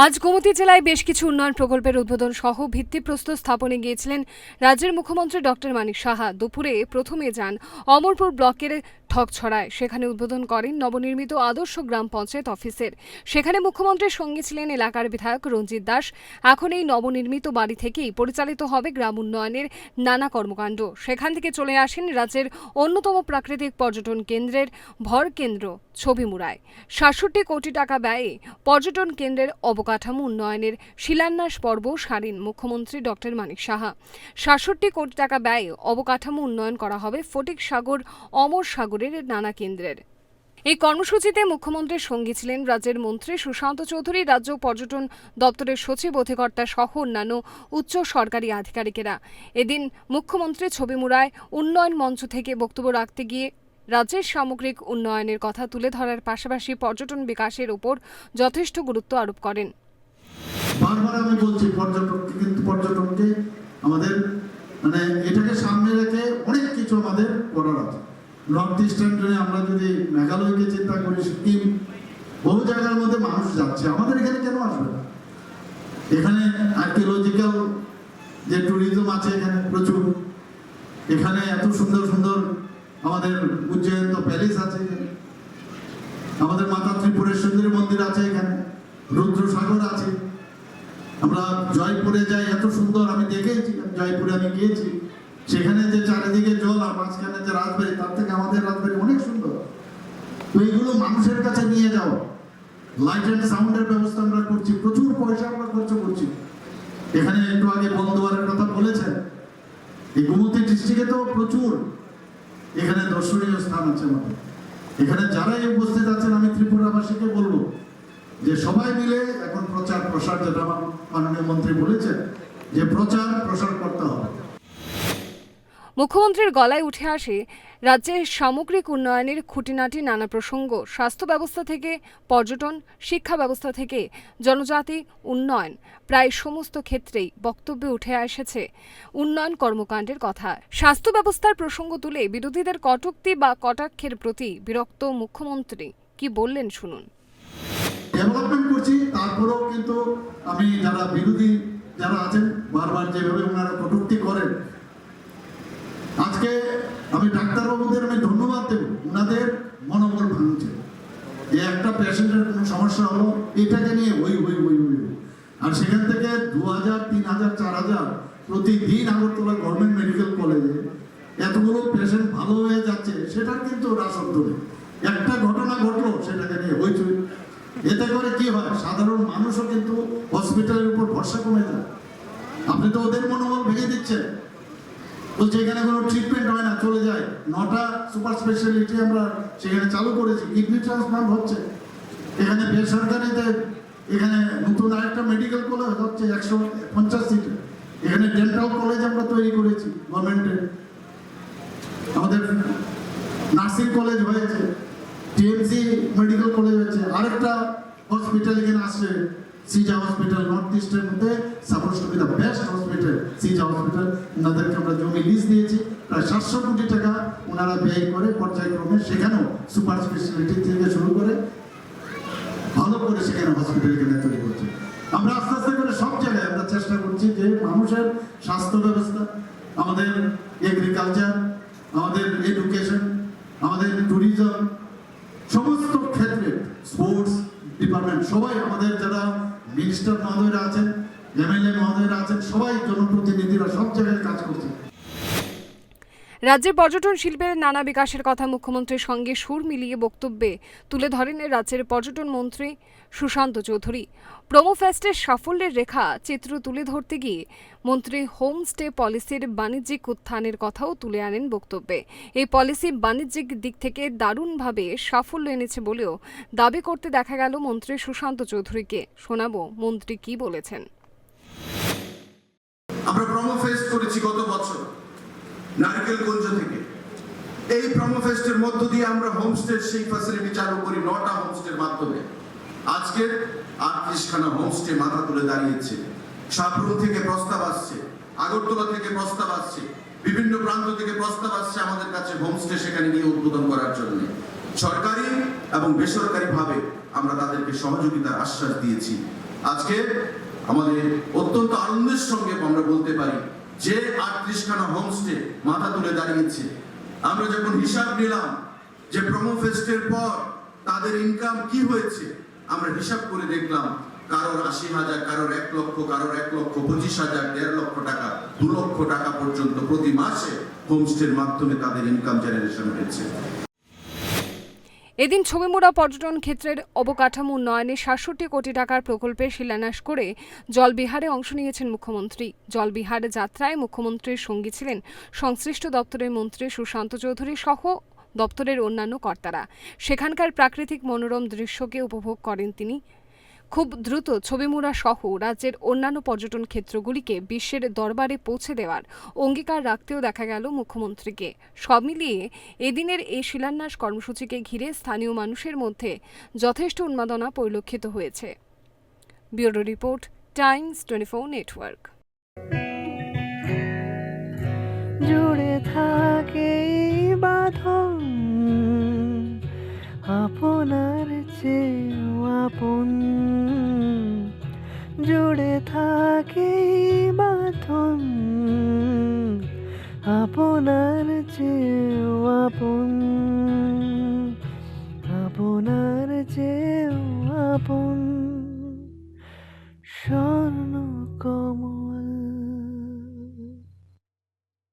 আজ গোমতী জেলায় বেশ কিছু উন্নয়ন প্রকল্পের উদ্বোধন সহ ভিত্তিপ্রস্তর স্থাপনে গিয়েছিলেন রাজ্যের মুখ্যমন্ত্রী ডক্টর মানিক সাহা। দুপুরে প্রথমে যান অমরপুর ব্লকের ঠকছড়ায়, সেখানে উদ্বোধন করেন নবনির্মিত আদর্শ গ্রাম পঞ্চায়েত অফিসের। সেখানে মুখ্যমন্ত্রীর সঙ্গে ছিলেন এলাকার বিধায়ক রঞ্জিত দাস। এখন এই নবনির্মিত বাড়ি থেকেই পরিচালিত হবে গ্রাম উন্নয়নের নানা কর্মকাণ্ড। সেখান থেকে চলে আসেন রাজ্যের অন্যতম প্রাকৃতিক পর্যটন কেন্দ্রের ভর কেন্দ্র ছবিমুড়ায়। ৬৭ কোটি টাকা ব্যয়ে পর্যটন কেন্দ্রের অবকাঠামো উন্নয়নের শিলান্যাস পর্ব সারেন মুখ্যমন্ত্রী ডক্টর মানিক সাহা। ৬৭ কোটি টাকা ব্যয়ে অবকাঠামো উন্নয়ন করা হবে ফটিক সাগর, অমর সাগরের নানা কেন্দ্রের। এই কর্মসূচিতে মুখ্যমন্ত্রীর সঙ্গী ছিলেন রাজ্যের মন্ত্রী সুশান্ত চৌধুরী, রাজ্য পর্যটন দপ্তরের সচিব অধিকর্তা সহ অন্যান্য উচ্চ সরকারি আধিকারিকেরা। এদিন মুখ্যমন্ত্রী ছবিমুড়ায় উন্নয়ন মঞ্চ থেকে বক্তব্য রাখতে গিয়ে রাজ্যের সামগ্রিক উন্নয়নের কথা তুলে ধরার পাশাপাশি পর্যটন বিকাশের উপর যথেষ্ট গুরুত্ব আরোপ করেন। বারবার আমি বলছি পর্যটনকে আমাদের এটাকে সামনে রেখে অনেক কিছু আমাদের করার আছে। নর্থ ইস্টার্ন আমরা যদি মেঘালয়কে চিন্তা করি, সিকিম, বহু জায়গার মধ্যে মানুষ যাচ্ছে, আমাদের এখানে কেন আসবে? এখানে আর্কিওলজিক্যাল যে ট্যুরিজম আছে এখানে প্রচুর। এখানে এত সুন্দর সুন্দর আমাদের উজ্জয়ন প্যালেস আছে, আমাদের মাতা ত্রিপুরেশ্বরী মন্দির আছে, এখানে রুদ্রসাগর আছে। আমরা জয়পুরে যাই, এত সুন্দর, আমি দেখেছি, জয়পুরে আমি গিয়েছি, সেখানে যে চারিদিকে জল আর মাঝখানে যে রাজবাড়ি, তার থেকে আমাদের রাজবাড়ি অনেক সুন্দর। তো এইগুলো মানুষের কাছে নিয়ে যাও। লাইট অ্যান্ড সাউন্ডের ব্যবস্থা আমরা করছি, প্রচুর পয়সা আমরা খরচ করছি। এখানে একটু আগে বন্ধুয়ারের কথা বলেছেন, এই গোমতী ডিস্ট্রিক্টে তো প্রচুর এখানে দর্শনীয় স্থান আছে আমাদের। এখানে যারাই উপস্থিত আছেন, আমি ত্রিপুরাবাসীকে বলবো যে সবাই মিলে এখন প্রচার প্রসার, যেটা আমার মাননীয় মন্ত্রী বলেছেন যে প্রচার প্রসার করতে হবে। মুখ্যমন্ত্রীর গলায় উঠে আসে রাজ্যের সামগ্রিক উন্নয়নের খুঁটিনাটি নানা প্রসঙ্গ। স্বাস্থ্য ব্যবস্থা থেকে পর্যটন, শিক্ষা ব্যবস্থা থেকে জনজাতি উন্নয়ন, প্রায় সমস্ত ক্ষেত্রেই বক্তব্যে উঠে এসেছে উন্নয়ন কর্মকাণ্ডের কথা। স্বাস্থ্য ব্যবস্থার প্রসঙ্গ তুলে বিরোধীদের কটূক্তি বা কটাক্ষের প্রতি বিরক্ত মুখ্যমন্ত্রী কি বললেন শুনুন। ডেভেলপমেন্ট করছি, তারপরেও কিন্তু আমি যারা বিরোধী যারা আছেন, বারবার যেভাবে ওনারা কটূক্তি করেন, আজকে আমি ডাক্তারবাবুদের আমি ধন্যবাদ দেব, ওনাদের মনোবল ভাঙছে। যে একটা পেশেন্টের কোনো সমস্যা হলো, এটাকে নিয়ে ওই আর সেখান থেকে ২০০০, ৩০০০, ৪০০০ প্রতিদিন আগরতলা গভর্নমেন্ট মেডিকেল কলেজে এতগুলো পেশেন্ট ভালো হয়ে যাচ্ছে, সেটার কিন্তু রাসত্ব নেই। একটা ঘটনা ঘটলো, সেটাকে নিয়ে হইচই। এতে করে কি হয়, সাধারণ মানুষও কিন্তু হসপিটালের উপর ভরসা কমে যায়। আপনি তো ওদের মনোবল ভেঙে দিচ্ছেন। বলছে এখানে কোনো ট্রিটমেন্ট হয় না, চলে যায়। ৯টা সুপার স্পেশালিটি আমরা সেখানে চালু করেছি, কিডনি ট্রান্সপ্লান্ট হচ্ছে। এখানে বেসরকারিতে এখানে নতুন আরেকটা মেডিকেল কলেজ হচ্ছে ১৫০ সিটে। এখানে ডেন্টাল কলেজ আমরা তৈরি করেছি গভর্নমেন্টের। আমাদের নার্সিং কলেজ হয়েছে, টিএমসি মেডিকেল কলেজ হচ্ছে। আরেকটা হসপিটাল এখানে আসছে, সিজা হসপিটাল, নর্থ ইস্টের মধ্যে suppose two B the best hospital, সিজা হসপিটাল। ওনাদেরকে আমরা জমি লিজ দিয়েছি, প্রায় ৭০০ কোটি টাকা ওনারা ব্যয় করে পর্যায়ক্রমে। সেখানেও সুপার স্পেশালিটি থেকে শুরু করে ভালো করে সেখানে হসপিটাল এখানে তৈরি করছি। আমরা আস্তে আস্তে করে সব জায়গায় আমরা চেষ্টা করছি যে মানুষের স্বাস্থ্য ব্যবস্থা, আমাদের এগ্রিকালচার, আমাদের এডুকেশন, আমাদের ট্যুরিজম, সমস্ত ক্ষেত্রে স্পোর্টস ডিপার্টমেন্ট, সবাই আমাদের যারা মিনিস্টার মহোদয়রা আছেন, এমএলএ মহোদয়রা আছেন, সবাই জনপ্রতিনিধিরা সব জায়গায় কাজ করছে। রাজ্যের পর্যটন শিল্পের নানা বিকাশের কথা মুখ্যমন্ত্রীর সঙ্গে সুর মিলিয়ে বক্তব্যে তুলে ধরেন রাজ্যের পর্যটন মন্ত্রী সুশান্ত চৌধুরী। প্রোমো ফেস্টের সাফল্যের রেখা চিত্র তুলে ধরতে গিয়ে মন্ত্রী হোমস্টে পলিসির বাণিজ্যিক উত্থানের কথাও তুলে আনেন বক্তব্যে। এই পলিসি বাণিজ্যিক দিক থেকে দারুণভাবে সাফল্য এনেছে বলেও দাবি করতে দেখা গেল মন্ত্রী সুশান্ত চৌধুরীকে। শোনাবো মন্ত্রী কি বলেছেন। আমরা প্রোমো ফেস্ট করেছি গত বছর নারকেলগঞ্জ থেকে। এই প্রোমো ফেস্টের মধ্য দিয়ে আমরা হোমস্টের সেই ফ্যাসিলিটি চালু করি ৯টা হোমস্টের মাধ্যমে। আজকে ৩৮খানা হোমস্টে মাথা তুলে দাঁড়িয়েছে। সাবরুম থেকে প্রস্তাব আসছে, আগরতলা থেকে প্রস্তাব আসছে, বিভিন্ন প্রান্ত থেকে প্রস্তাব আসছে আমাদের কাছে হোমস্টে সেখানে নিয়ে উদ্বোধন করার জন্য। সরকারি এবং বেসরকারি ভাবে আমরা তাদেরকে সহযোগিতার আশ্বাস দিয়েছি। আজকে আমাদের অত্যন্ত আনন্দের সঙ্গে আমরা বলতে পারি যে 38খানা হোমস্টে মাথা তুলে দাঁড়িয়েছে। আমরা যখন হিসাব নিলাম যে প্রোমো ফেস্টের পর তাদের ইনকাম কি হয়েছে, আমরা হিসাব করে দেখলাম কারোর 80,000, কারোর 1 লক্ষ, কারোর 1,25,000, 1.5 লক্ষ টাকা, 2 লক্ষ টাকা পর্যন্ত প্রতি মাসে হোমস্টের মাধ্যমে তাদের ইনকাম জেনারেশন হয়েছে। এদিন ছবিমুড়া পর্যটন ক্ষেত্রের অবকাঠামো উন্নয়নে 67 কোটি টাকার প্রকল্পের শিলান্যাস করে জলবিহারে অংশ নিয়েছেন মুখ্যমন্ত্রী। জলবিহার যাত্রায় মুখ্যমন্ত্রীর সঙ্গী ছিলেন সংশ্লিষ্ট দপ্তরের মন্ত্রী সুশান্ত চৌধুরী সহ দপ্তরের অন্যান্য কর্তারা। সেখানকার প্রাকৃতিক মনোরম দৃশ্যকে উপভোগ করেন তিনি। খুব দ্রুত ছবিমুড়া সহ রাজ্যের অন্যান্য পর্যটন ক্ষেত্রগুলিকে বিশ্বের দরবারে পৌঁছে দেওয়ার অঙ্গীকার রাখতেও দেখা গেল মুখ্যমন্ত্রীকে। সব মিলিয়ে এদিনের এই শিলান্যাস কর্মসূচিকে ঘিরে স্থানীয় মানুষের মধ্যে যথেষ্ট উন্মাদনা পরিলক্ষিত হয়েছে। Bureau report, Times 24 network. জুড়ে থাকে বাঁধন আপনার চেয়েও আপন, জুড়ে থাকে বাঁধন আপনার চেয়েও আপন, আপনার চেয়েও আপন।